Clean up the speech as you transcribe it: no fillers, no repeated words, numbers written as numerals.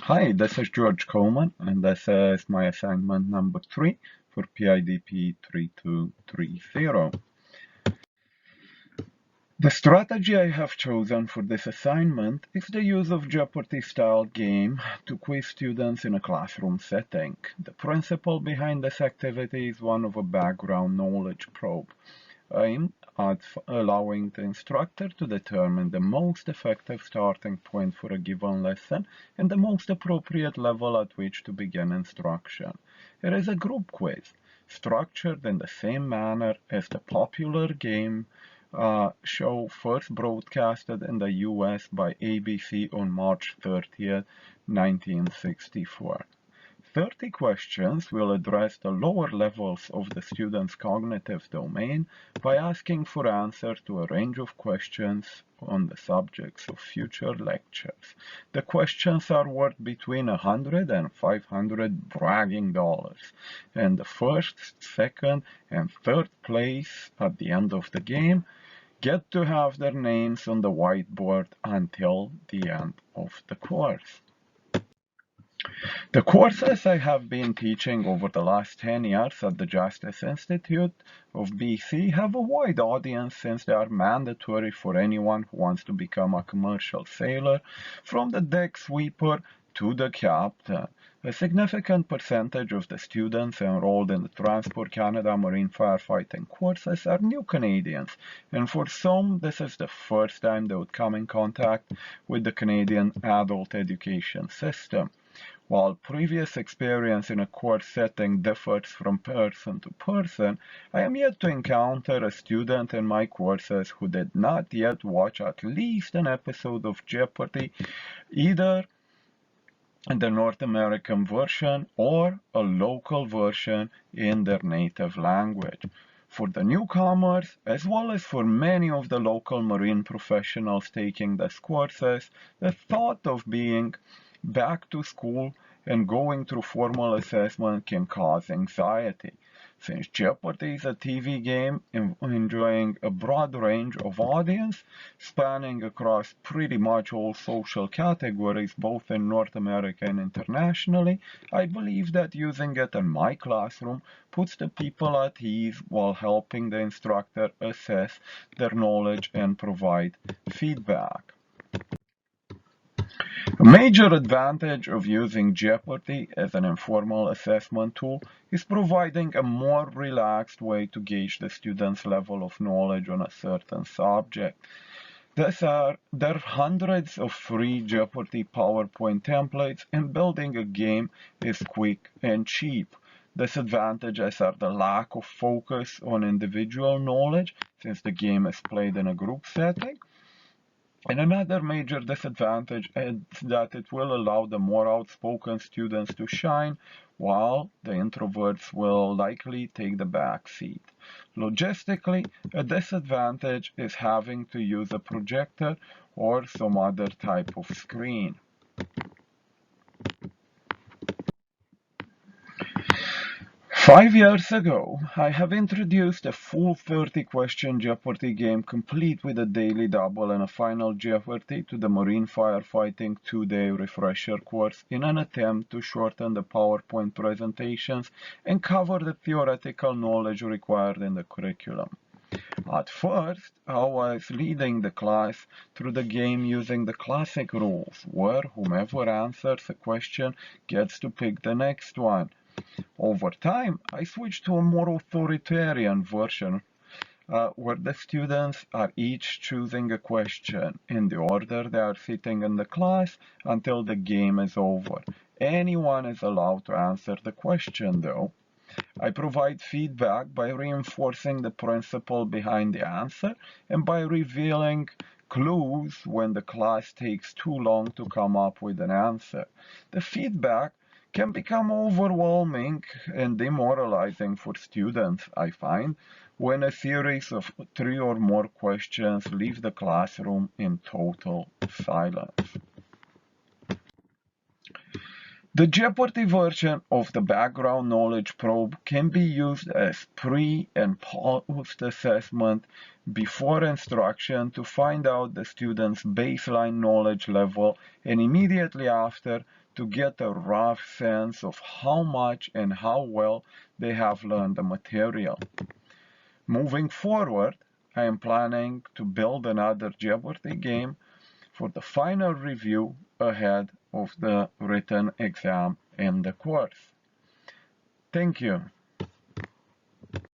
Hi, this is George Coleman, and this is my assignment number 3 for PIDP 3230. The strategy I have chosen for this assignment is the use of Jeopardy-style game to quiz students in a classroom setting. The principle behind this activity is one of a background knowledge probe, aimed at allowing the instructor to determine the most effective starting point for a given lesson and the most appropriate level at which to begin instruction. It is a group quiz, structured in the same manner as the popular game show first broadcasted in the US by ABC on March 30th, 1964. 30 questions will address the lower levels of the student's cognitive domain by asking for answers to a range of questions on the subjects of future lectures. The questions are worth between $100 and $500 bragging dollars, and the first, second, and third place at the end of the game get to have their names on the whiteboard until the end of the course. The courses I have been teaching over the last 10 years at the Justice Institute of BC have a wide audience since they are mandatory for anyone who wants to become a commercial sailor, from the deck sweeper to the captain. A significant percentage of the students enrolled in the Transport Canada Marine Firefighting courses are new Canadians, and for some this is the first time they would come in contact with the Canadian adult education system. While previous experience in a course setting differs from person to person, I am yet to encounter a student in my courses who did not yet watch at least an episode of Jeopardy, either the North American version or a local version in their native language. For the newcomers, as well as for many of the local marine professionals taking these courses, the thought of being back to school and going through formal assessment can cause anxiety. Since Jeopardy is a TV game enjoying a broad range of audience, spanning across pretty much all social categories, both in North America and internationally, I believe that using it in my classroom puts the people at ease while helping the instructor assess their knowledge and provide feedback. A major advantage of using Jeopardy as an informal assessment tool is providing a more relaxed way to gauge the student's level of knowledge on a certain subject. There are hundreds of free Jeopardy PowerPoint templates, and building a game is quick and cheap. Disadvantages are the lack of focus on individual knowledge, since the game is played in a group setting. And another major disadvantage is that it will allow the more outspoken students to shine, while the introverts will likely take the back seat. Logistically, a disadvantage is having to use a projector or some other type of screen. 5 years ago, I have introduced a full 30-question Jeopardy game complete with a daily double and a final Jeopardy to the Marine Firefighting 2-day refresher course in an attempt to shorten the PowerPoint presentations and cover the theoretical knowledge required in the curriculum. At first, I was leading the class through the game using the classic rules, where whomever answers a question gets to pick the next one. Over time, I switched to a more authoritarian version where the students are each choosing a question in the order they are sitting in the class until the game is over. Anyone is allowed to answer the question, though. I provide feedback by reinforcing the principle behind the answer and by revealing clues when the class takes too long to come up with an answer. The feedback can become overwhelming and demoralizing for students, I find, when a series of 3 or more questions leave the classroom in total silence. The Jeopardy version of the background knowledge probe can be used as pre- and post-assessment before instruction to find out the student's baseline knowledge level, and immediately after to get a rough sense of how much and how well they have learned the material. Moving forward, I am planning to build another Jeopardy game for the final review ahead of the written exam and the course. Thank you.